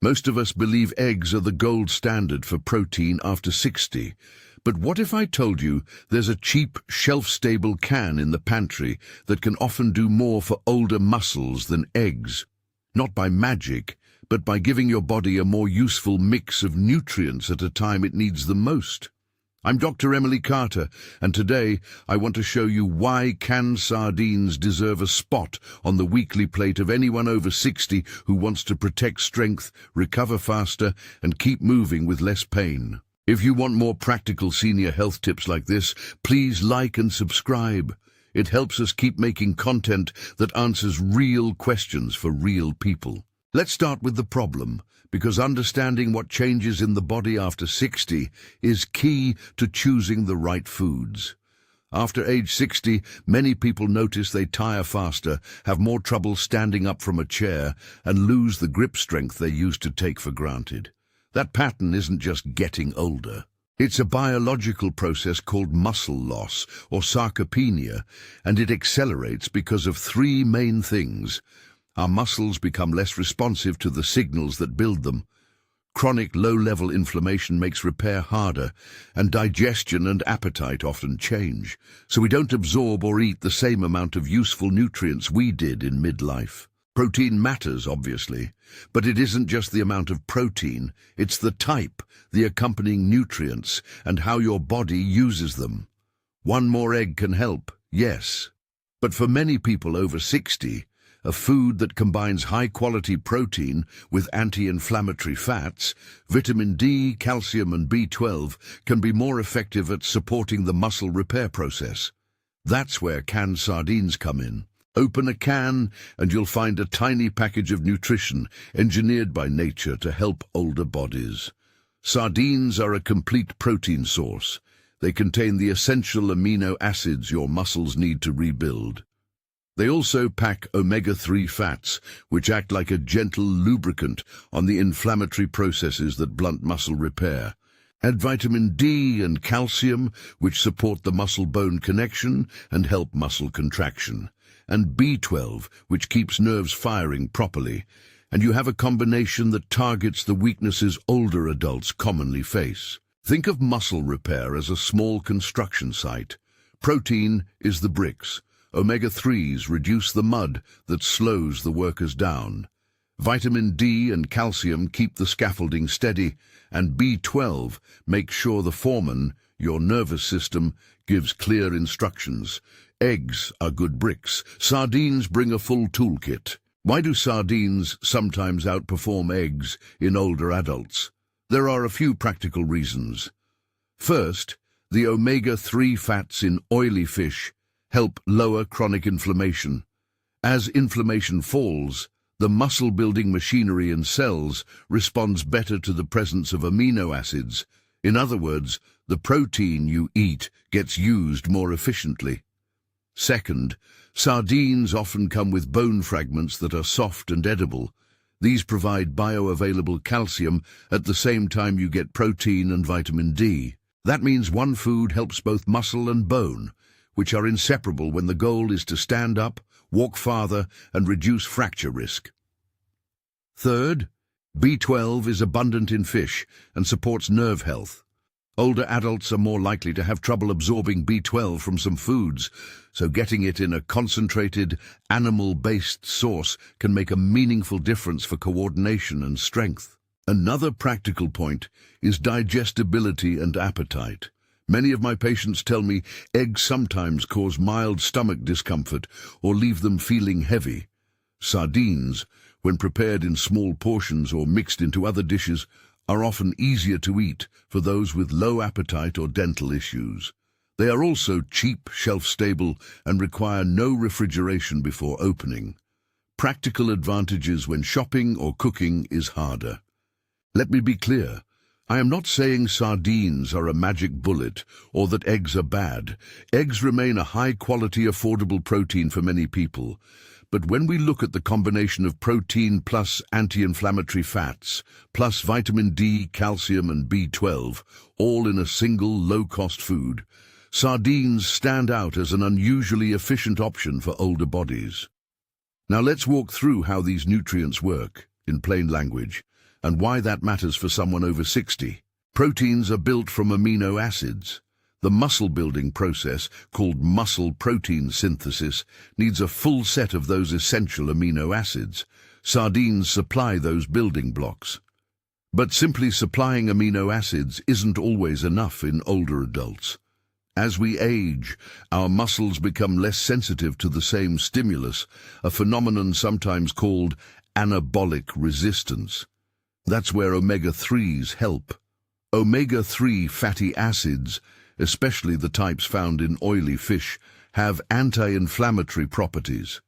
Most of us believe eggs are the gold standard for protein after 60. But what if I told you there's a cheap, shelf-stable can in the pantry that can often do more for older muscles than eggs? Not by magic, but by giving your body a more useful mix of nutrients at a time it needs them most. I'm Dr. Emily Carter, and today I want to show you why canned sardines deserve a spot on the weekly plate of anyone over 60 who wants to protect strength, recover faster, and keep moving with less pain. If you want more practical senior health tips like this, please like and subscribe. It helps us keep making content that answers real questions for real people. Let's start with the problem, because understanding what changes in the body after 60 is key to choosing the right foods. After age 60, many people notice they tire faster, have more trouble standing up from a chair, and lose the grip strength they used to take for granted. That pattern isn't just getting older. It's a biological process called muscle loss, or sarcopenia, and it accelerates because of three main things. Our muscles become less responsive to the signals that build them. Chronic low-level inflammation makes repair harder, and digestion and appetite often change, so we don't absorb or eat the same amount of useful nutrients we did in midlife. Protein matters, obviously, but it isn't just the amount of protein, it's the type, the accompanying nutrients, and how your body uses them. One more egg can help, yes, but for many people over 60, a food that combines high-quality protein with anti-inflammatory fats, vitamin D, calcium and B12 can be more effective at supporting the muscle repair process. That's where canned sardines come in. Open a can and you'll find a tiny package of nutrition engineered by nature to help older bodies. Sardines are a complete protein source. They contain the essential amino acids your muscles need to rebuild. They also pack omega-3 fats, which act like a gentle lubricant on the inflammatory processes that blunt muscle repair. Add vitamin D and calcium, which support the muscle-bone connection and help muscle contraction. And B12, which keeps nerves firing properly. And you have a combination that targets the weaknesses older adults commonly face. Think of muscle repair as a small construction site. Protein is the bricks. Omega-3s reduce the mud that slows the workers down. Vitamin D and calcium keep the scaffolding steady, and B12 makes sure the foreman, your nervous system, gives clear instructions. Eggs are good bricks. Sardines bring a full toolkit. Why do sardines sometimes outperform eggs in older adults? There are a few practical reasons. First, the omega-3 fats in oily fish help lower chronic inflammation. As inflammation falls, the muscle-building machinery in cells responds better to the presence of amino acids. In other words, the protein you eat gets used more efficiently. Second, sardines often come with bone fragments that are soft and edible. These provide bioavailable calcium at the same time you get protein and vitamin D. That means one food helps both muscle and bone, which are inseparable when the goal is to stand up, walk farther, and reduce fracture risk. Third, B12 is abundant in fish and supports nerve health. Older adults are more likely to have trouble absorbing B12 from some foods, so getting it in a concentrated, animal-based source can make a meaningful difference for coordination and strength. Another practical point is digestibility and appetite. Many of my patients tell me eggs sometimes cause mild stomach discomfort or leave them feeling heavy. Sardines, when prepared in small portions or mixed into other dishes, are often easier to eat for those with low appetite or dental issues. They are also cheap, shelf-stable, and require no refrigeration before opening. Practical advantages when shopping or cooking is harder. Let me be clear. I am not saying sardines are a magic bullet or that eggs are bad. Eggs remain a high-quality, affordable protein for many people. But when we look at the combination of protein plus anti-inflammatory fats, plus vitamin D, calcium and B12, all in a single low-cost food, sardines stand out as an unusually efficient option for older bodies. Now let's walk through how these nutrients work, in plain language. and why that matters for someone over 60. Proteins are built from amino acids. The muscle-building process, called muscle protein synthesis, needs a full set of those essential amino acids. Sardines supply those building blocks. But simply supplying amino acids isn't always enough in older adults. As we age, our muscles become less sensitive to the same stimulus, a phenomenon sometimes called anabolic resistance. That's where omega-3s help. Omega-3 fatty acids, especially the types found in oily fish, have anti-inflammatory properties.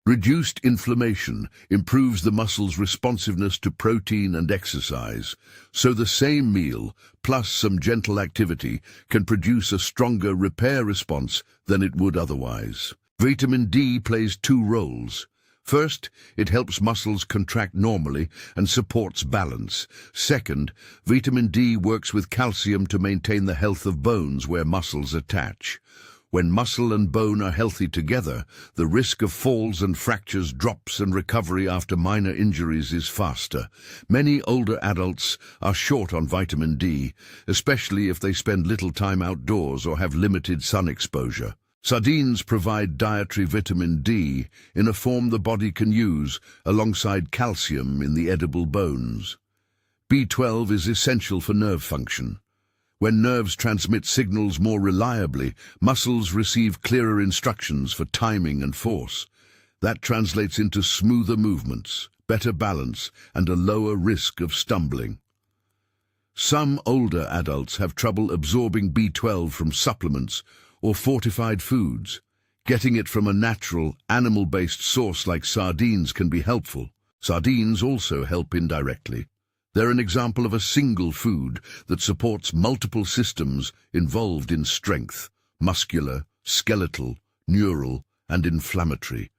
Reduced inflammation improves the muscle's responsiveness to protein and exercise, so the same meal, plus some gentle activity, can produce a stronger repair response than it would otherwise. Vitamin D plays two roles. First, it helps muscles contract normally and supports balance. Second, vitamin D works with calcium to maintain the health of bones where muscles attach. When muscle and bone are healthy together, the risk of falls and fractures drops and recovery after minor injuries is faster. Many older adults are short on vitamin D, especially if they spend little time outdoors or have limited sun exposure. Sardines provide dietary vitamin D in a form the body can use alongside calcium in the edible bones. B12 is essential for nerve function. When nerves transmit signals more reliably, muscles receive clearer instructions for timing and force. That translates into smoother movements, better balance, and a lower risk of stumbling. Some older adults have trouble absorbing B12 from supplements or fortified foods. Getting it from a natural, animal-based source like sardines can be helpful. Sardines also help indirectly. They're an example of a single food that supports multiple systems involved in strength, muscular, skeletal, neural, and inflammatory.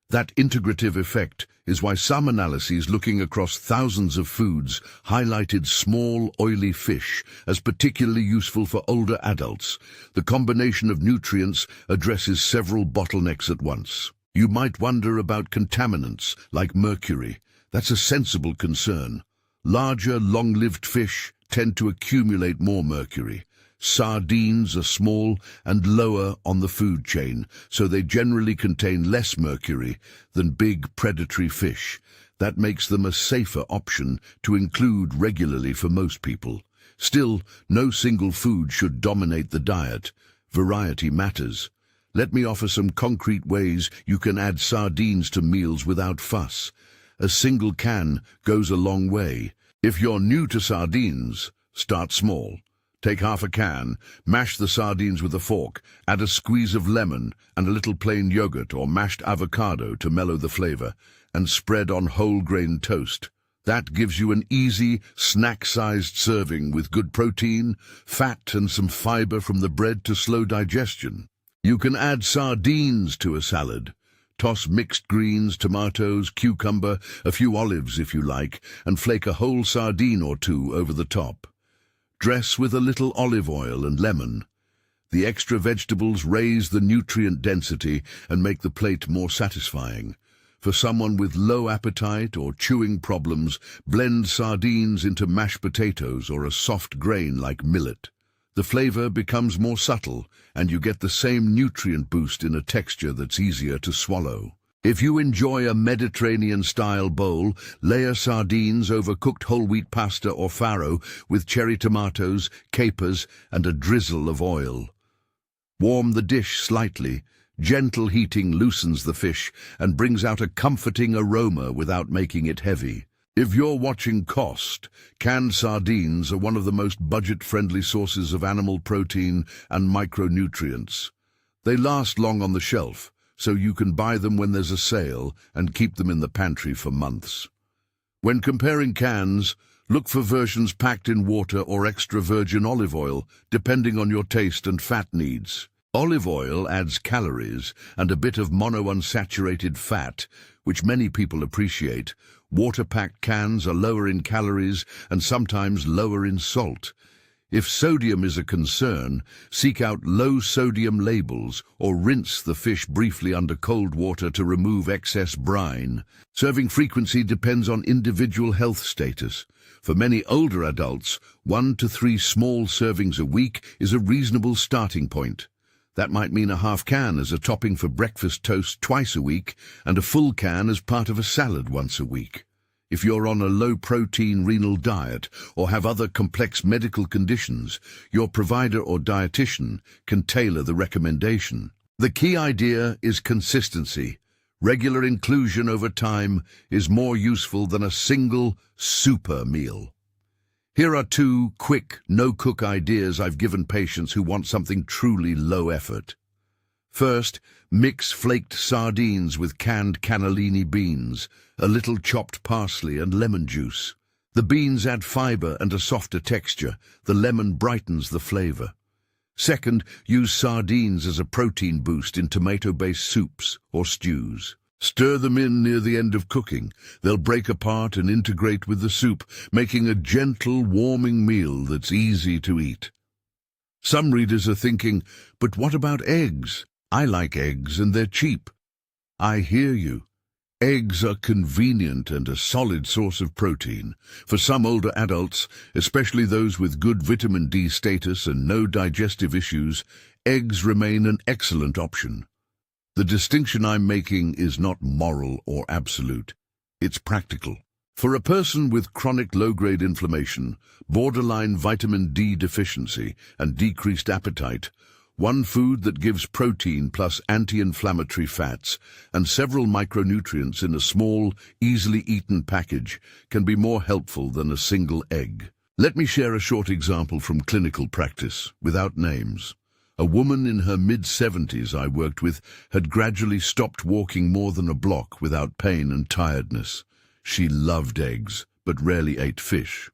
That integrative effect is why some analyses looking across thousands of foods highlighted small, oily fish as particularly useful for older adults. The combination of nutrients addresses several bottlenecks at once. You might wonder about contaminants like mercury. That's a sensible concern. Larger, long-lived fish tend to accumulate more mercury. Sardines are small and lower on the food chain, so they generally contain less mercury than big predatory fish. That makes them a safer option to include regularly for most people. Still, no single food should dominate the diet. Variety matters. Let me offer some concrete ways you can add sardines to meals without fuss. A single can goes a long way. If you're new to sardines, start small. Take half a can, mash the sardines with a fork, add a squeeze of lemon and a little plain yogurt or mashed avocado to mellow the flavor, and spread on whole-grain toast. That gives you an easy, snack-sized serving with good protein, fat and some fiber from the bread to slow digestion. You can add sardines to a salad. Toss mixed greens, tomatoes, cucumber, a few olives if you like, and flake a whole sardine or two over the top. Dress with a little olive oil and lemon. The extra vegetables raise the nutrient density and make the plate more satisfying. For someone with low appetite or chewing problems, blend sardines into mashed potatoes or a soft grain like millet. The flavor becomes more subtle, and you get the same nutrient boost in a texture that's easier to swallow. If you enjoy a Mediterranean-style bowl, layer sardines over cooked whole wheat pasta or farro with cherry tomatoes, capers, and a drizzle of oil. Warm the dish slightly. Gentle heating loosens the fish and brings out a comforting aroma without making it heavy. If you're watching cost, canned sardines are one of the most budget-friendly sources of animal protein and micronutrients. They last long on the shelf, so you can buy them when there's a sale and keep them in the pantry for months. When comparing cans, look for versions packed in water or extra virgin olive oil, depending on your taste and fat needs. Olive oil adds calories and a bit of monounsaturated fat, which many people appreciate. Water-packed cans are lower in calories and sometimes lower in salt. If sodium is a concern, seek out low-sodium labels or rinse the fish briefly under cold water to remove excess brine. Serving frequency depends on individual health status. For many older adults, 1 to 3 small servings a week is a reasonable starting point. That might mean a half can as a topping for breakfast toast twice a week and a full can as part of a salad once a week. If you're on a low-protein renal diet or have other complex medical conditions, your provider or dietitian can tailor the recommendation. The key idea is consistency. Regular inclusion over time is more useful than a single super meal. Here are 2 quick, no-cook ideas I've given patients who want something truly low effort. First, mix flaked sardines with canned cannellini beans, a little chopped parsley and lemon juice. The beans add fiber and a softer texture. The lemon brightens the flavor. Second, use sardines as a protein boost in tomato-based soups or stews. Stir them in near the end of cooking. They'll break apart and integrate with the soup, making a gentle, warming meal that's easy to eat. Some readers are thinking, but what about eggs? I like eggs and they're cheap. I hear you. Eggs are convenient and a solid source of protein. For some older adults, especially those with good vitamin D status and no digestive issues, eggs remain an excellent option. The distinction I'm making is not moral or absolute. It's practical. For a person with chronic low-grade inflammation, borderline vitamin D deficiency, and decreased appetite, one food that gives protein plus anti-inflammatory fats and several micronutrients in a small, easily eaten package can be more helpful than a single egg. Let me share a short example from clinical practice, without names. A woman in her mid-70s I worked with had gradually stopped walking more than a block without pain and tiredness. She loved eggs, but rarely ate fish.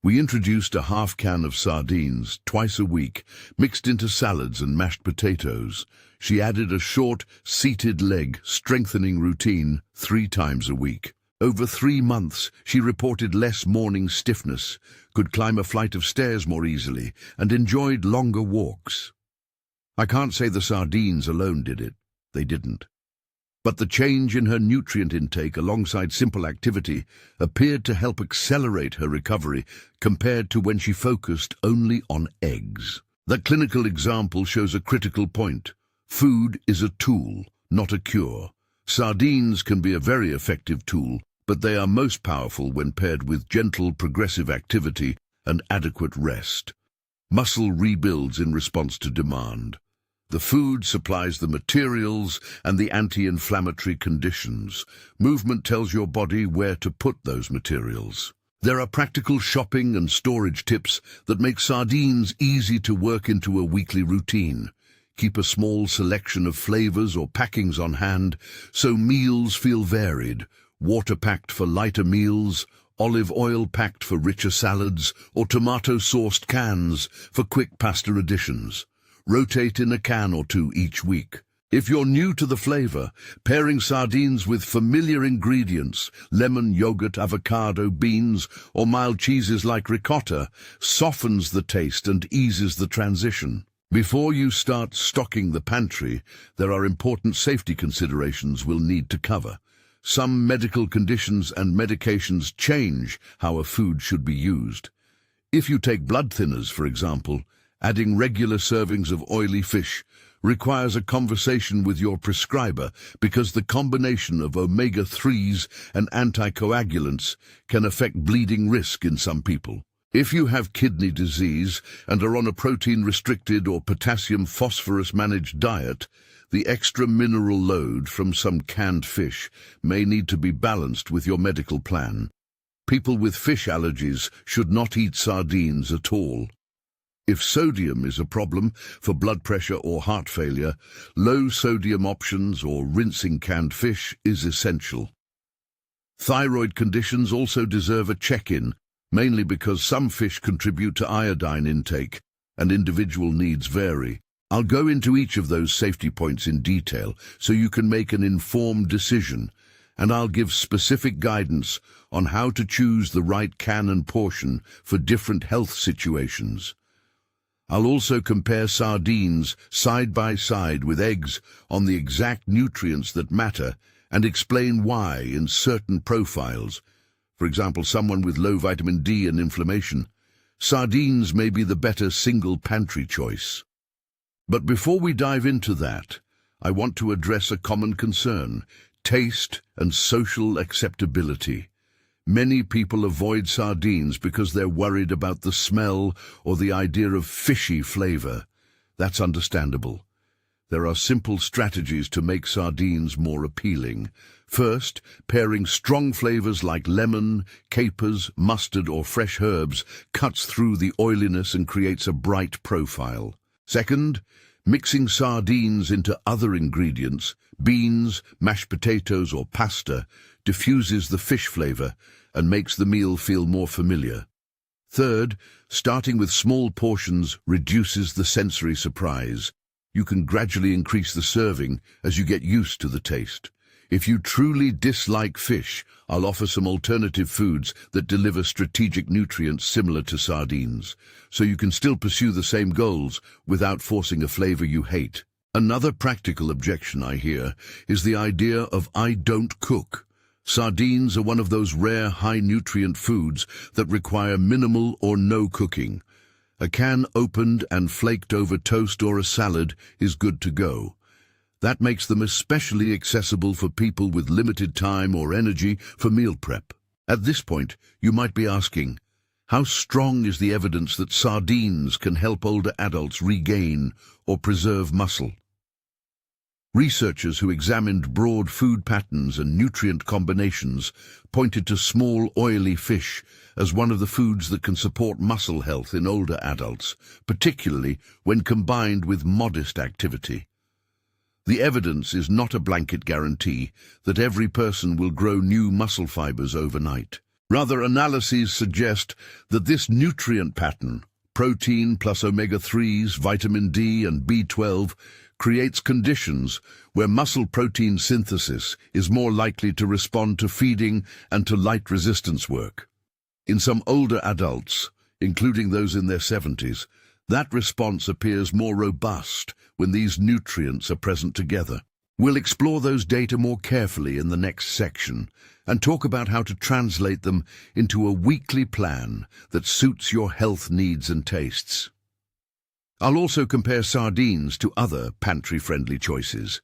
We introduced a half can of sardines twice a week, mixed into salads and mashed potatoes. She added a short, seated leg strengthening routine 3 times a week. Over 3 months, she reported less morning stiffness, could climb a flight of stairs more easily, and enjoyed longer walks. I can't say the sardines alone did it. They didn't. But the change in her nutrient intake alongside simple activity appeared to help accelerate her recovery compared to when she focused only on eggs. The clinical example shows a critical point. Food is a tool, not a cure. Sardines can be a very effective tool, but they are most powerful when paired with gentle, progressive activity and adequate rest. Muscle rebuilds in response to demand. The food supplies the materials and the anti-inflammatory conditions. Movement tells your body where to put those materials. There are practical shopping and storage tips that make sardines easy to work into a weekly routine. Keep a small selection of flavors or packings on hand so meals feel varied. Water packed for lighter meals, olive oil packed for richer salads, or tomato-sauced cans for quick pasta additions. Rotate in a can or 2 each week. If you're new to the flavor, pairing sardines with familiar ingredients, lemon, yogurt, avocado, beans, or mild cheeses like ricotta, softens the taste and eases the transition. Before you start stocking the pantry, there are important safety considerations we'll need to cover. Some medical conditions and medications change how a food should be used. If you take blood thinners, for example, adding regular servings of oily fish requires a conversation with your prescriber because the combination of omega-3s and anticoagulants can affect bleeding risk in some people. If you have kidney disease and are on a protein-restricted or potassium-phosphorus-managed diet, the extra mineral load from some canned fish may need to be balanced with your medical plan. People with fish allergies should not eat sardines at all. If sodium is a problem for blood pressure or heart failure, low-sodium options or rinsing canned fish is essential. Thyroid conditions also deserve a check-in, mainly because some fish contribute to iodine intake, and individual needs vary. I'll go into each of those safety points in detail so you can make an informed decision, and I'll give specific guidance on how to choose the right can and portion for different health situations. I'll also compare sardines side by side with eggs on the exact nutrients that matter and explain why in certain profiles. for example someone with low vitamin D and inflammation, sardines may be the better single pantry choice. But before we dive into that, I want to address a common concern: taste and social acceptability. Many people avoid sardines because they're worried about the smell or the idea of fishy flavor. That's understandable. There are simple strategies to make sardines more appealing. First, pairing strong flavors like lemon, capers, mustard, or fresh herbs cuts through the oiliness and creates a bright profile. Second, mixing sardines into other ingredients, beans, mashed potatoes, or pasta, diffuses the fish flavor and makes the meal feel more familiar. Third, starting with small portions reduces the sensory surprise. You can gradually increase the serving as you get used to the taste. If you truly dislike fish, I'll offer some alternative foods that deliver strategic nutrients similar to sardines, so you can still pursue the same goals without forcing a flavor you hate. Another practical objection I hear is the idea of "I don't cook." Sardines are one of those rare high-nutrient foods that require minimal or no cooking. A can opened and flaked over toast or a salad is good to go. That makes them especially accessible for people with limited time or energy for meal prep. At this point, you might be asking, how strong is the evidence that sardines can help older adults regain or preserve muscle? Researchers who examined broad food patterns and nutrient combinations pointed to small, oily fish as one of the foods that can support muscle health in older adults, particularly when combined with modest activity. The evidence is not a blanket guarantee that every person will grow new muscle fibers overnight. Rather, analyses suggest that this nutrient pattern, protein plus omega-3s, vitamin D and B12, creates conditions where muscle protein synthesis is more likely to respond to feeding and to light resistance work. In some older adults, including those in their 70s, that response appears more robust when these nutrients are present together. We'll explore those data more carefully in the next section and talk about how to translate them into a weekly plan that suits your health needs and tastes. I'll also compare sardines to other pantry-friendly choices,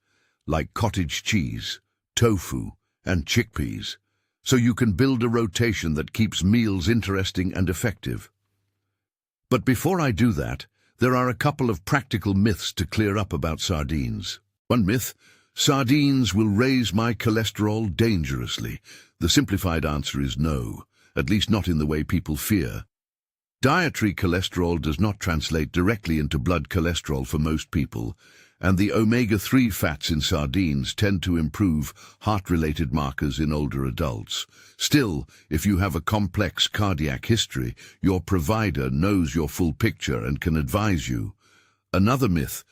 like cottage cheese, tofu, and chickpeas, so you can build a rotation that keeps meals interesting and effective. But before I do that, there are a couple of practical myths to clear up about sardines. One myth: sardines will raise my cholesterol dangerously. The simplified answer is no, at least not in the way people fear. Dietary cholesterol does not translate directly into blood cholesterol for most people, and the omega-3 fats in sardines tend to improve heart-related markers in older adults. Still, if you have a complex cardiac history, your provider knows your full picture and can advise you. Another myth: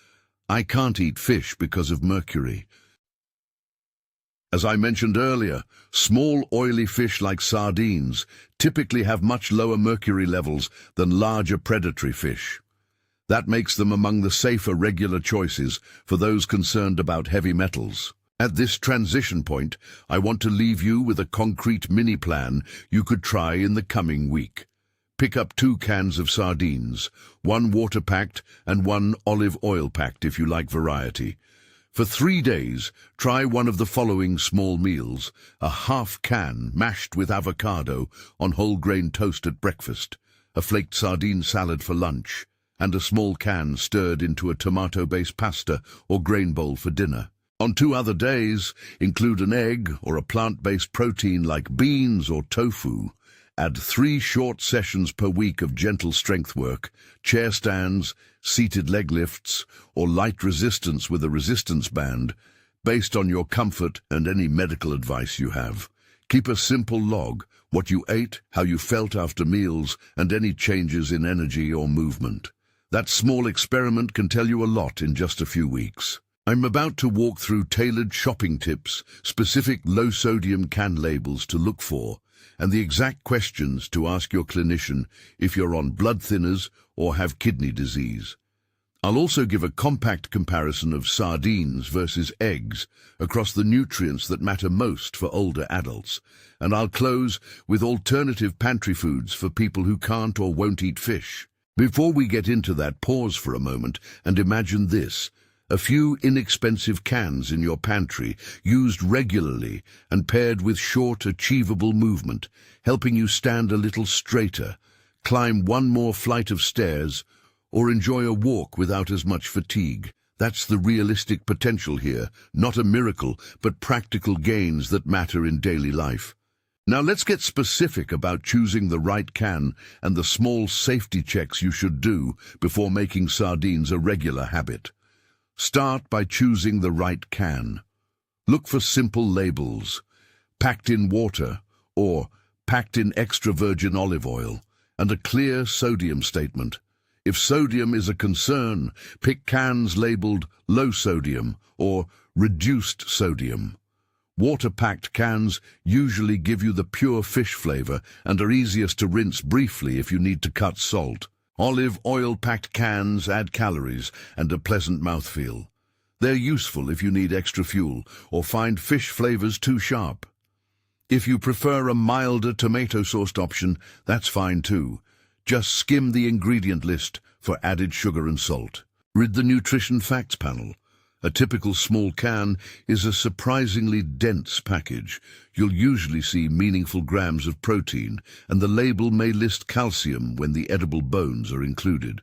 I can't eat fish because of mercury. As I mentioned earlier, small oily fish like sardines typically have much lower mercury levels than larger predatory fish. That makes them among the safer regular choices for those concerned about heavy metals. At this transition point, I want to leave you with a concrete mini-plan you could try in the coming week. Pick up 2 cans of sardines, 1 water-packed and 1 olive oil-packed if you like variety. For 3 days, try one of the following small meals: a half can mashed with avocado on whole grain toast at breakfast, a flaked sardine salad for lunch, and a small can stirred into a tomato-based pasta or grain bowl for dinner. On 2 other days, include an egg or a plant-based protein like beans or tofu. Add 3 short sessions per week of gentle strength work, chair stands, seated leg lifts, or light resistance with a resistance band, based on your comfort and any medical advice you have. Keep a simple log: what you ate, how you felt after meals, and any changes in energy or movement. That small experiment can tell you a lot in just a few weeks. I'm about to walk through tailored shopping tips, specific low-sodium can labels to look for, and the exact questions to ask your clinician if you're on blood thinners or have kidney disease. I'll also give a compact comparison of sardines versus eggs across the nutrients that matter most for older adults. And I'll close with alternative pantry foods for people who can't or won't eat fish. Before we get into that, pause for a moment and imagine this. A few inexpensive cans in your pantry, used regularly and paired with short, achievable movement, helping you stand a little straighter, climb one more flight of stairs, or enjoy a walk without as much fatigue. That's the realistic potential here, not a miracle, but practical gains that matter in daily life. Now let's get specific about choosing the right can and the small safety checks you should do before making sardines a regular habit. Start by choosing the right can. Look for simple labels, packed in water or packed in extra virgin olive oil, and a clear sodium statement. If sodium is a concern, pick cans labeled low sodium or reduced sodium. Water-packed cans usually give you the pure fish flavor and are easiest to rinse briefly if you need to cut salt. Olive oil-packed cans add calories and a pleasant mouthfeel. They're useful if you need extra fuel or find fish flavors too sharp. If you prefer a milder tomato-sauced option, that's fine too. Just skim the ingredient list for added sugar and salt. Read the Nutrition Facts panel. A typical small can is a surprisingly dense package. You'll usually see meaningful grams of protein, and the label may list calcium when the edible bones are included.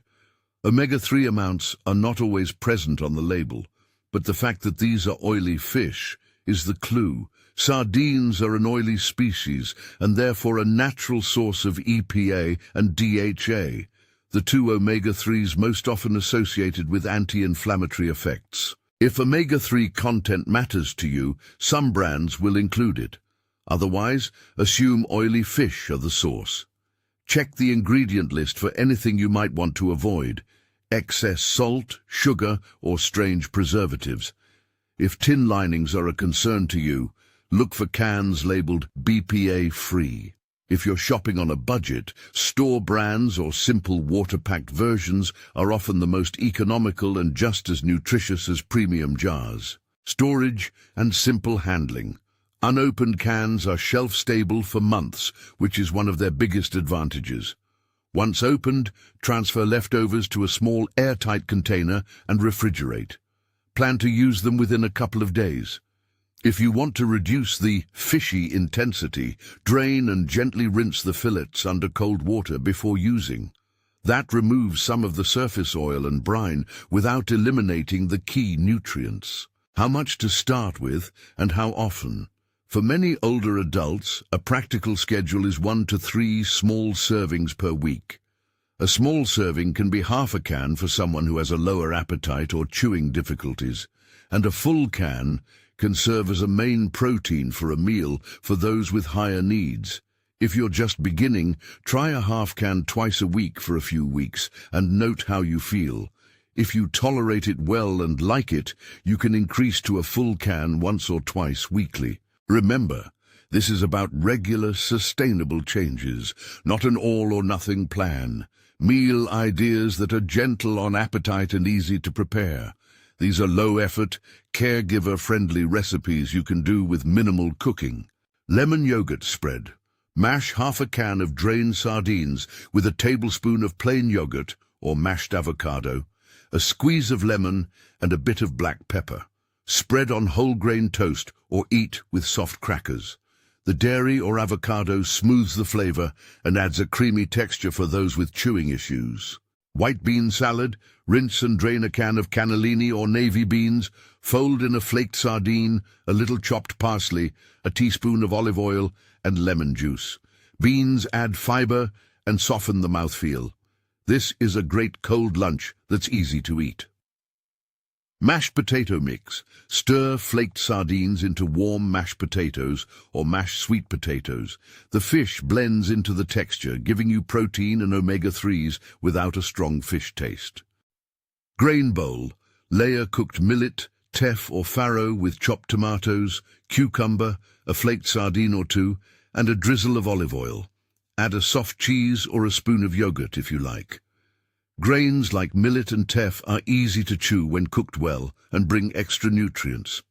Omega-3 amounts are not always present on the label, but the fact that these are oily fish is the clue. Sardines are an oily species and therefore a natural source of EPA and DHA, the two omega-3s most often associated with anti-inflammatory effects. If omega-3 content matters to you, some brands will include it. Otherwise, assume oily fish are the source. Check the ingredient list for anything you might want to avoid: excess salt, sugar, or strange preservatives. If tin linings are a concern to you, look for cans labeled BPA-free. If you're shopping on a budget, store brands or simple water-packed versions are often the most economical and just as nutritious as premium jars. Storage and simple handling. Unopened cans are shelf-stable for months, which is one of their biggest advantages. Once opened, transfer leftovers to a small airtight container and refrigerate. Plan to use them within a couple of days. If you want to reduce the fishy intensity, drain and gently rinse the fillets under cold water before using. That removes some of the surface oil and brine without eliminating the key nutrients. How much to start with and how often? For many older adults, a practical schedule is 1 to 3 small servings per week. A small serving can be half a can for someone who has a lower appetite or chewing difficulties, and a full can can serve as a main protein for a meal for those with higher needs. If you're just beginning, try a half can twice a week for a few weeks and note how you feel. If you tolerate it well and like it, you can increase to a full can once or twice weekly. Remember, this is about regular, sustainable changes, not an all-or-nothing plan. Meal ideas that are gentle on appetite and easy to prepare. These are low-effort, caregiver-friendly recipes you can do with minimal cooking. Lemon yogurt spread. Mash half a can of drained sardines with a tablespoon of plain yogurt or mashed avocado, a squeeze of lemon, and a bit of black pepper. Spread on whole grain toast or eat with soft crackers. The dairy or avocado smooths the flavor and adds a creamy texture for those with chewing issues. White bean salad. Rinse and drain a can of cannellini or navy beans, fold in a flaked sardine, a little chopped parsley, a teaspoon of olive oil, and lemon juice. Beans add fiber and soften the mouthfeel. This is a great cold lunch that's easy to eat. Mashed potato mix. Stir flaked sardines into warm mashed potatoes or mashed sweet potatoes. The fish blends into the texture, giving you protein and omega-3s without a strong fish taste. Grain bowl. Layer cooked millet, teff or farro with chopped tomatoes, cucumber, a flaked sardine or two, and a drizzle of olive oil. Add a soft cheese or a spoon of yogurt if you like. Grains like millet and teff are easy to chew when cooked well and bring extra nutrients.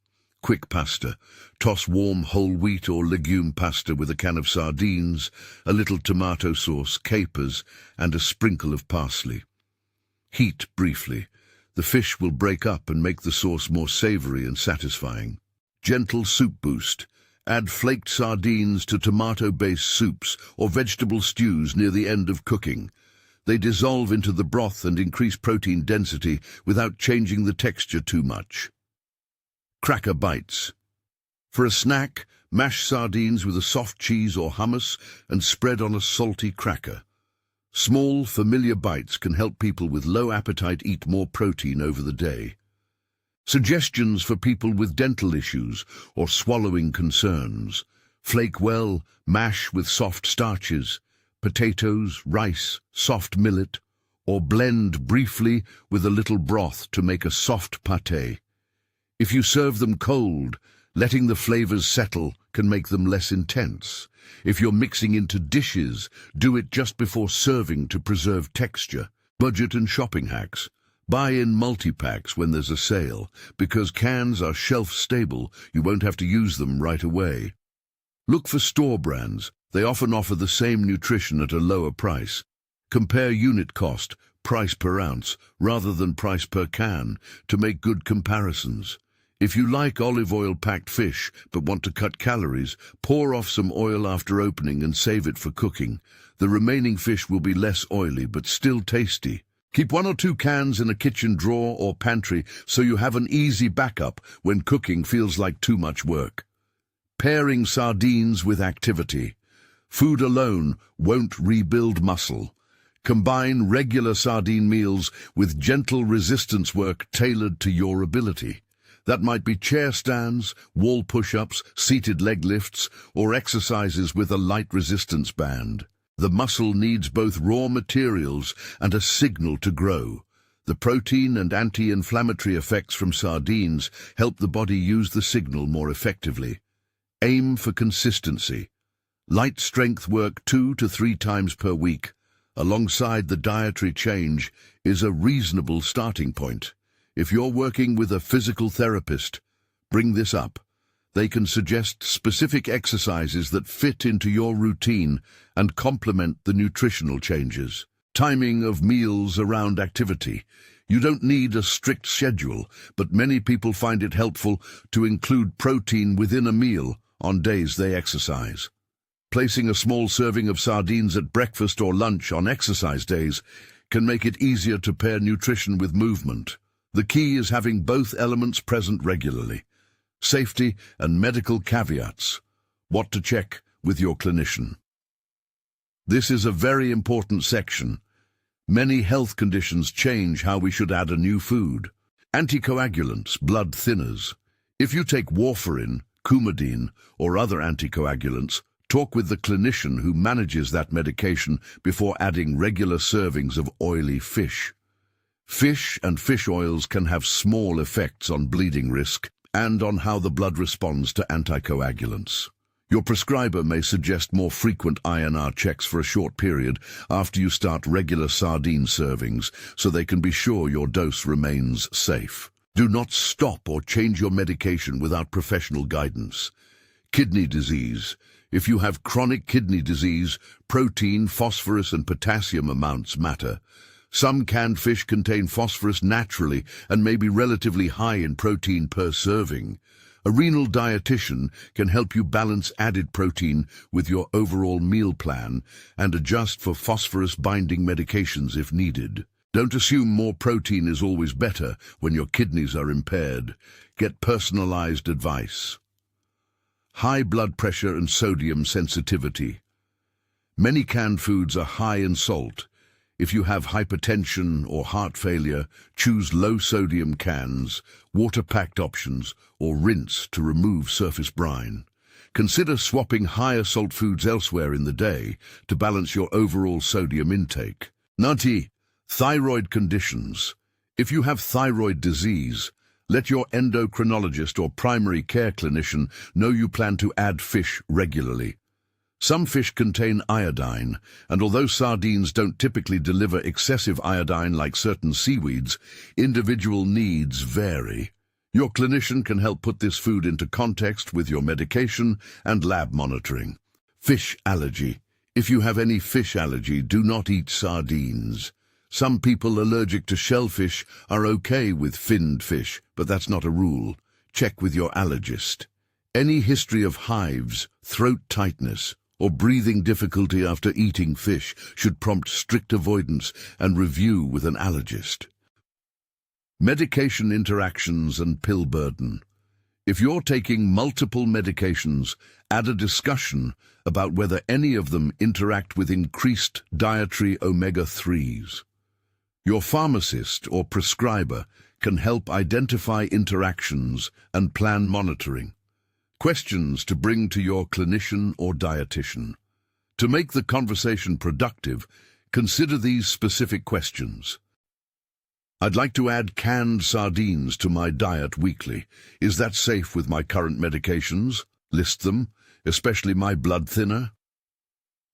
Quick pasta. Toss warm whole wheat or legume pasta with a can of sardines, a little tomato sauce, capers, and a sprinkle of parsley. Heat briefly. The fish will break up and make the sauce more savory and satisfying. Gentle soup boost. Add flaked sardines to tomato-based soups or vegetable stews near the end of cooking. They dissolve into the broth and increase protein density without changing the texture too much. Cracker bites. For a snack, mash sardines with a soft cheese or hummus and spread on a salty cracker. Small, familiar bites can help people with low appetite eat more protein over the day. Suggestions for people with dental issues or swallowing concerns. Flake well, mash with soft starches, potatoes, rice, soft millet, or blend briefly with a little broth to make a soft pâté. If you serve them cold, letting the flavors settle can make them less intense. If you're mixing into dishes, do it just before serving to preserve texture. Budget and shopping hacks. Buy in multi-packs when there's a sale. Because cans are shelf-stable, you won't have to use them right away. Look for store brands. They often offer the same nutrition at a lower price. Compare unit cost, price per ounce, rather than price per can, to make good comparisons. If you like olive oil-packed fish but want to cut calories, pour off some oil after opening and save it for cooking. The remaining fish will be less oily but still tasty. Keep 1 or 2 cans in a kitchen drawer or pantry so you have an easy backup when cooking feels like too much work. Pairing sardines with activity. Food alone won't rebuild muscle. Combine regular sardine meals with gentle resistance work tailored to your ability. That might be chair stands, wall push-ups, seated leg lifts, or exercises with a light resistance band. The muscle needs both raw materials and a signal to grow. The protein and anti-inflammatory effects from sardines help the body use the signal more effectively. Aim for consistency. Light strength work 2 to 3 times per week, alongside the dietary change, is a reasonable starting point. If you're working with a physical therapist, bring this up. They can suggest specific exercises that fit into your routine and complement the nutritional changes. Timing of meals around activity. You don't need a strict schedule, but many people find it helpful to include protein within a meal on days they exercise. Placing a small serving of sardines at breakfast or lunch on exercise days can make it easier to pair nutrition with movement. The key is having both elements present regularly. Safety and medical caveats. What to check with your clinician. This is a very important section. Many health conditions change how we should add a new food. Anticoagulants, blood thinners. If you take warfarin, Coumadin, or other anticoagulants, talk with the clinician who manages that medication before adding regular servings of oily fish. Fish and fish oils can have small effects on bleeding risk and on how the blood responds to anticoagulants. Your prescriber may suggest more frequent INR checks for a short period after you start regular sardine servings so they can be sure your dose remains safe. Do not stop or change your medication without professional guidance. Kidney disease. If you have chronic kidney disease, protein, phosphorus and potassium amounts matter. Some canned fish contain phosphorus naturally and may be relatively high in protein per serving. A renal dietitian can help you balance added protein with your overall meal plan and adjust for phosphorus-binding medications if needed. Don't assume more protein is always better when your kidneys are impaired. Get personalized advice. High blood pressure and sodium sensitivity. Many canned foods are high in salt. If you have hypertension or heart failure, choose low-sodium cans, water-packed options, or rinse to remove surface brine. Consider swapping higher salt foods elsewhere in the day to balance your overall sodium intake. 90. Thyroid conditions. If you have thyroid disease, let your endocrinologist or primary care clinician know you plan to add fish regularly. Some fish contain iodine, and although sardines don't typically deliver excessive iodine like certain seaweeds, individual needs vary. Your clinician can help put this food into context with your medication and lab monitoring. Fish allergy. If you have any fish allergy, do not eat sardines. Some people allergic to shellfish are okay with finned fish, but that's not a rule. Check with your allergist. Any history of hives, throat tightness, or breathing difficulty after eating fish should prompt strict avoidance and review with an allergist. Medication interactions and pill burden. If you're taking multiple medications, add a discussion about whether any of them interact with increased dietary omega-3s. Your pharmacist or prescriber can help identify interactions and plan monitoring. Questions to bring to your clinician or dietitian. To make the conversation productive, consider these specific questions. I'd like to add canned sardines to my diet weekly. Is that safe with my current medications? List them, especially my blood thinner.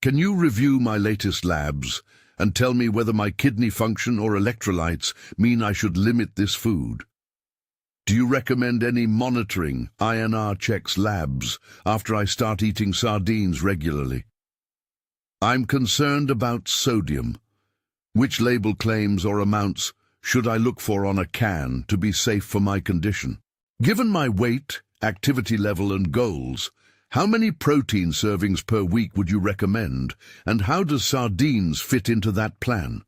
Can you review my latest labs and tell me whether my kidney function or electrolytes mean I should limit this food? Do you recommend any monitoring INR checks labs after I start eating sardines regularly? I'm concerned about sodium. Which label claims or amounts should I look for on a can to be safe for my condition? Given my weight, activity level and goals, how many protein servings per week would you recommend, and how does sardines fit into that plan?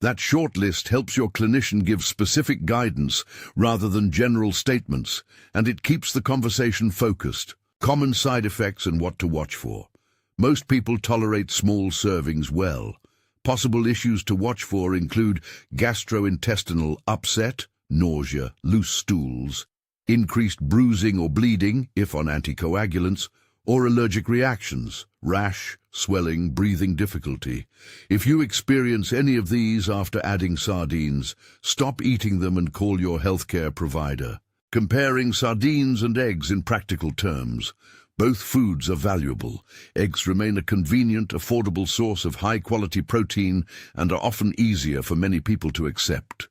That short list helps your clinician give specific guidance rather than general statements, and it keeps the conversation focused. Common side effects and what to watch for. Most people tolerate small servings well. Possible issues to watch for include gastrointestinal upset, nausea, loose stools, increased bruising or bleeding, if on anticoagulants, or allergic reactions, rash, swelling, breathing difficulty. If you experience any of these after adding sardines, stop eating them and call your healthcare provider. Comparing sardines and eggs in practical terms. Both foods are valuable. Eggs remain a convenient, affordable source of high-quality protein and are often easier for many people to accept.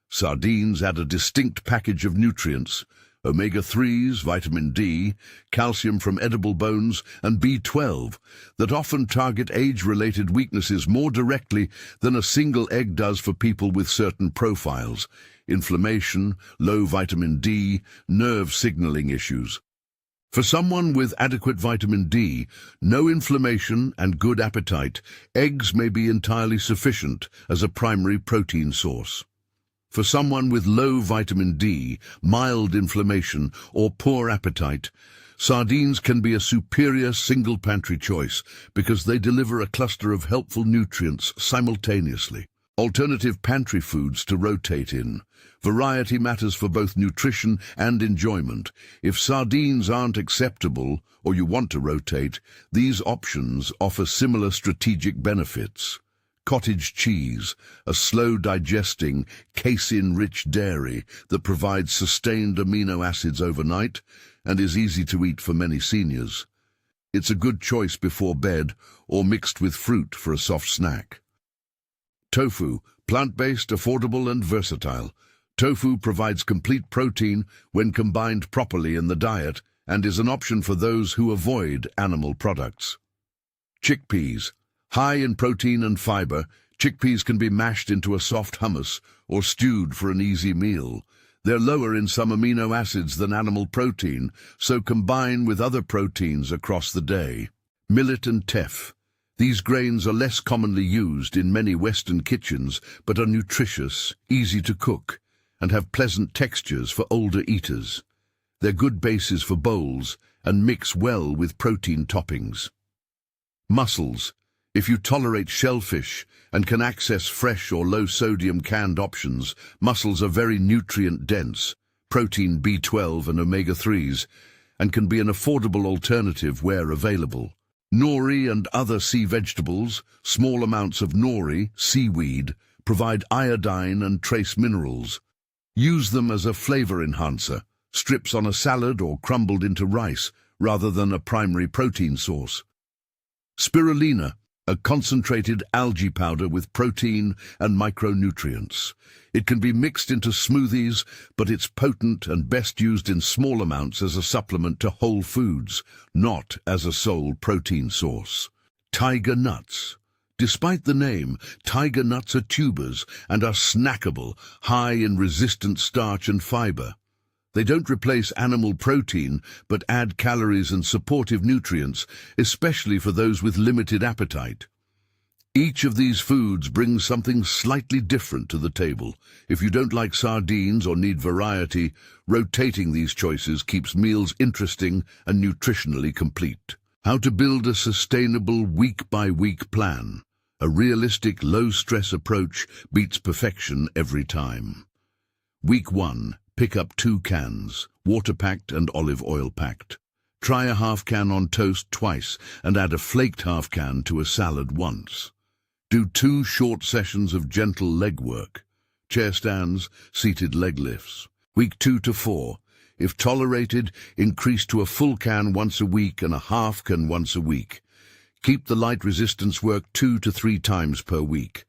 Sardines add a distinct package of nutrients: omega-3s, vitamin D, calcium from edible bones, and B12 that often target age-related weaknesses more directly than a single egg does for people with certain profiles: inflammation, low vitamin D, nerve signaling issues. For someone with adequate vitamin D, no inflammation and good appetite, eggs may be entirely sufficient as a primary protein source. For someone with low vitamin D, mild inflammation, or poor appetite, sardines can be a superior single pantry choice because they deliver a cluster of helpful nutrients simultaneously. Alternative pantry foods to rotate in. Variety matters for both nutrition and enjoyment. If sardines aren't acceptable or you want to rotate, these options offer similar strategic benefits. Cottage cheese, a slow-digesting, casein-rich dairy that provides sustained amino acids overnight and is easy to eat for many seniors. It's a good choice before bed or mixed with fruit for a soft snack. Tofu, plant-based, affordable and versatile. Tofu provides complete protein when combined properly in the diet and is an option for those who avoid animal products. Chickpeas. High in protein and fiber, chickpeas can be mashed into a soft hummus or stewed for an easy meal. They're lower in some amino acids than animal protein, so combine with other proteins across the day. Millet and teff. These grains are less commonly used in many Western kitchens, but are nutritious, easy to cook, and have pleasant textures for older eaters. They're good bases for bowls and mix well with protein toppings. Mussels. If you tolerate shellfish and can access fresh or low-sodium canned options, mussels are very nutrient-dense, protein B12 and omega-3s, and can be an affordable alternative where available. Nori and other sea vegetables, small amounts of nori, seaweed, provide iodine and trace minerals. Use them as a flavor enhancer, strips on a salad or crumbled into rice, rather than a primary protein source. Spirulina, a concentrated algae powder with protein and micronutrients. It can be mixed into smoothies, but it's potent and best used in small amounts as a supplement to whole foods, not as a sole protein source. Tiger nuts. Despite the name, tiger nuts are tubers and are snackable, high in resistant starch and fiber. They don't replace animal protein, but add calories and supportive nutrients, especially for those with limited appetite. Each of these foods brings something slightly different to the table. If you don't like sardines or need variety, rotating these choices keeps meals interesting and nutritionally complete. How to build a sustainable week-by-week plan. A realistic, low-stress approach beats perfection every time. Week 1. Pick up 2 cans, water-packed and olive oil-packed. Try a half can on toast twice and add a flaked half can to a salad once. Do 2 short sessions of gentle leg work, chair stands, seated leg lifts. Week 2 to 4. If tolerated, increase to a full can once a week and a half can once a week. Keep the light resistance work 2 to 3 times per week.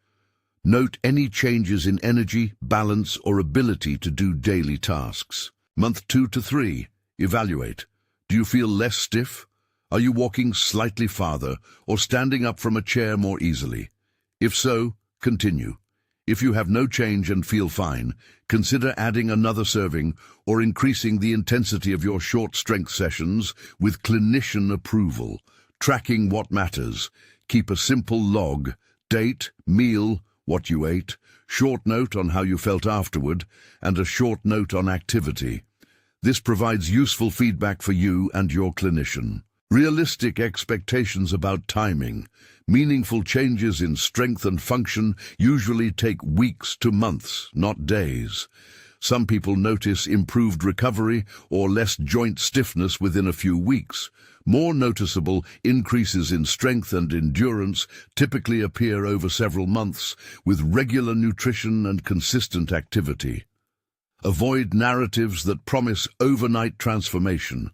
Note any changes in energy, balance, or ability to do daily tasks. Month 2 to 3. Evaluate. Do you feel less stiff? Are you walking slightly farther or standing up from a chair more easily? If so, continue. If you have no change and feel fine, consider adding another serving or increasing the intensity of your short strength sessions with clinician approval. Tracking what matters. Keep a simple log, date, meal, what you ate, short note on how you felt afterward, and a short note on activity. This provides useful feedback for you and your clinician. Realistic expectations about timing. Meaningful changes in strength and function usually take weeks to months, not days. Some people notice improved recovery or less joint stiffness within a few weeks. More noticeable increases in strength and endurance typically appear over several months with regular nutrition and consistent activity. Avoid narratives that promise overnight transformation.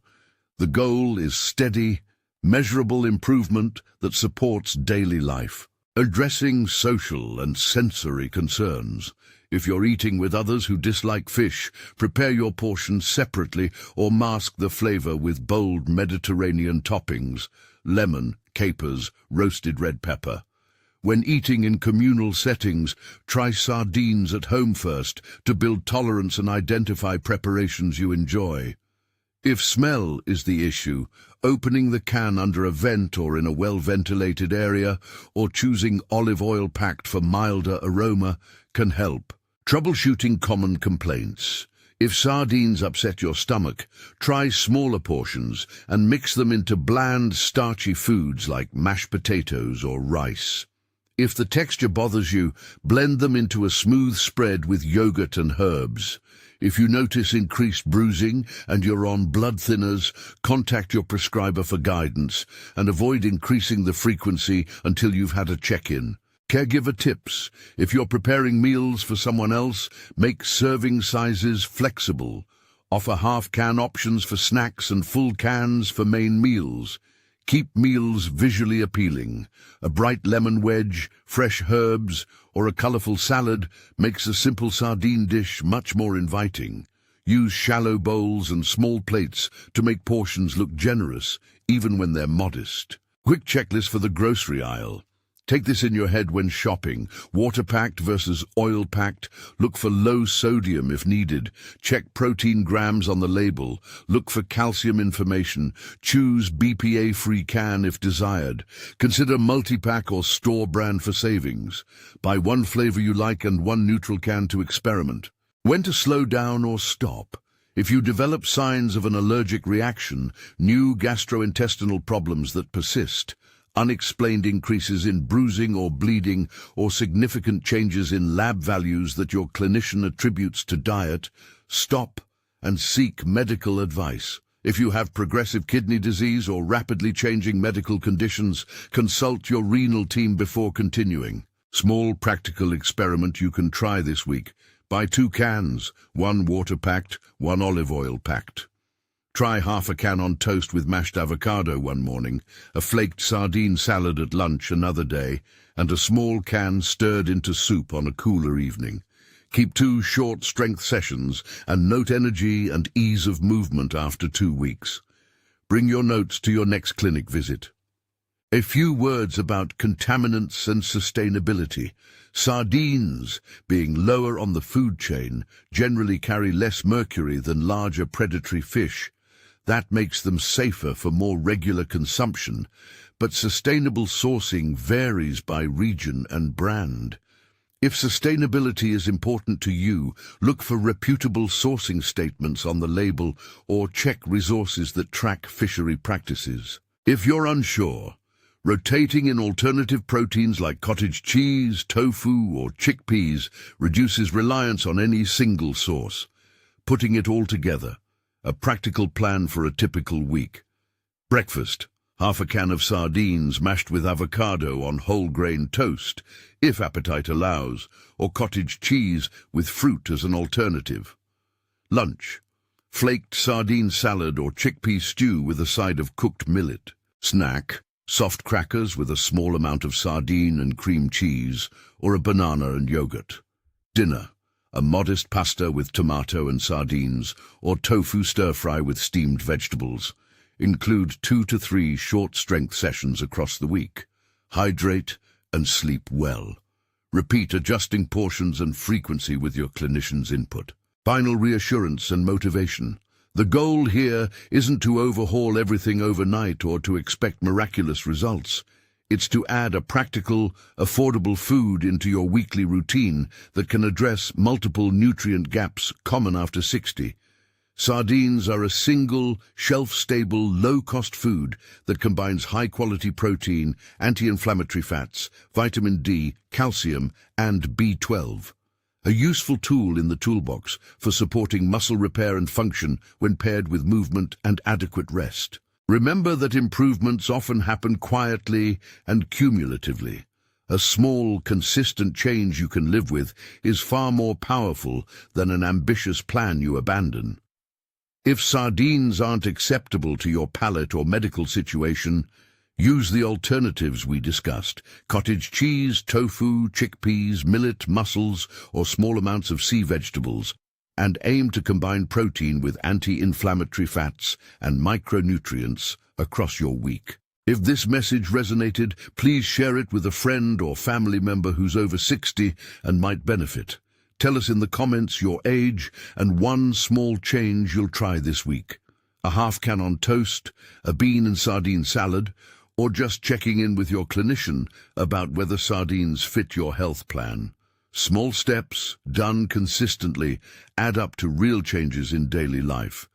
The goal is steady, measurable improvement that supports daily life. Addressing social and sensory concerns. If you're eating with others who dislike fish, prepare your portions separately or mask the flavor with bold Mediterranean toppings, lemon, capers, roasted red pepper. When eating in communal settings, try sardines at home first to build tolerance and identify preparations you enjoy. If smell is the issue, opening the can under a vent or in a well-ventilated area, or choosing olive oil packed for milder aroma, can help. Troubleshooting common complaints. If sardines upset your stomach, try smaller portions and mix them into bland, starchy foods like mashed potatoes or rice. If the texture bothers you, blend them into a smooth spread with yogurt and herbs. If you notice increased bruising and you're on blood thinners, contact your prescriber for guidance and avoid increasing the frequency until you've had a check-in. Caregiver tips. If you're preparing meals for someone else, make serving sizes flexible. Offer half-can options for snacks and full cans for main meals. Keep meals visually appealing. A bright lemon wedge, fresh herbs, or a colorful salad makes a simple sardine dish much more inviting. Use shallow bowls and small plates to make portions look generous, even when they're modest. Quick checklist for the grocery aisle. Take this in your head when shopping. Water-packed versus oil-packed. Look for low sodium if needed. Check protein grams on the label. Look for calcium information. Choose BPA-free can if desired. Consider multi-pack or store brand for savings. Buy one flavor you like and one neutral can to experiment. When to slow down or stop. If you develop signs of an allergic reaction, new gastrointestinal problems that persist, unexplained increases in bruising or bleeding, or significant changes in lab values that your clinician attributes to diet, stop and seek medical advice. If you have progressive kidney disease or rapidly changing medical conditions, consult your renal team before continuing. Small practical experiment you can try this week. Buy 2 cans, one water-packed, one olive oil-packed. Try half a can on toast with mashed avocado one morning, a flaked sardine salad at lunch another day, and a small can stirred into soup on a cooler evening. Keep 2 short strength sessions and note energy and ease of movement after 2 weeks. Bring your notes to your next clinic visit. A few words about contaminants and sustainability. Sardines, being lower on the food chain, generally carry less mercury than larger predatory fish. That makes them safer for more regular consumption, but sustainable sourcing varies by region and brand. If sustainability is important to you, look for reputable sourcing statements on the label or check resources that track fishery practices. If you're unsure, rotating in alternative proteins like cottage cheese, tofu, or chickpeas reduces reliance on any single source. Putting it all together, a practical plan for a typical week. Breakfast: half a can of sardines mashed with avocado on whole grain toast, if appetite allows, or cottage cheese with fruit as an alternative. Lunch: flaked sardine salad or chickpea stew with a side of cooked millet. Snack: soft crackers with a small amount of sardine and cream cheese, or a banana and yogurt. Dinner: a modest pasta with tomato and sardines, or tofu stir-fry with steamed vegetables. Include 2 to 3 short-strength sessions across the week. Hydrate and sleep well. Repeat adjusting portions and frequency with your clinician's input. Final reassurance and motivation. The goal here isn't to overhaul everything overnight or to expect miraculous results. It's to add a practical, affordable food into your weekly routine that can address multiple nutrient gaps common after 60. Sardines are a single, shelf-stable, low-cost food that combines high-quality protein, anti-inflammatory fats, vitamin D, calcium, and B12. A useful tool in the toolbox for supporting muscle repair and function when paired with movement and adequate rest. Remember that improvements often happen quietly and cumulatively. A small, consistent change you can live with is far more powerful than an ambitious plan you abandon. If sardines aren't acceptable to your palate or medical situation, use the alternatives we discussed: cottage cheese, tofu, chickpeas, millet, mussels, or small amounts of sea vegetables, and aim to combine protein with anti-inflammatory fats and micronutrients across your week. If this message resonated, please share it with a friend or family member who's over 60 and might benefit. Tell us in the comments your age and one small change you'll try this week. A half can on toast, a bean and sardine salad, or just checking in with your clinician about whether sardines fit your health plan. Small steps, done consistently, add up to real changes in daily life.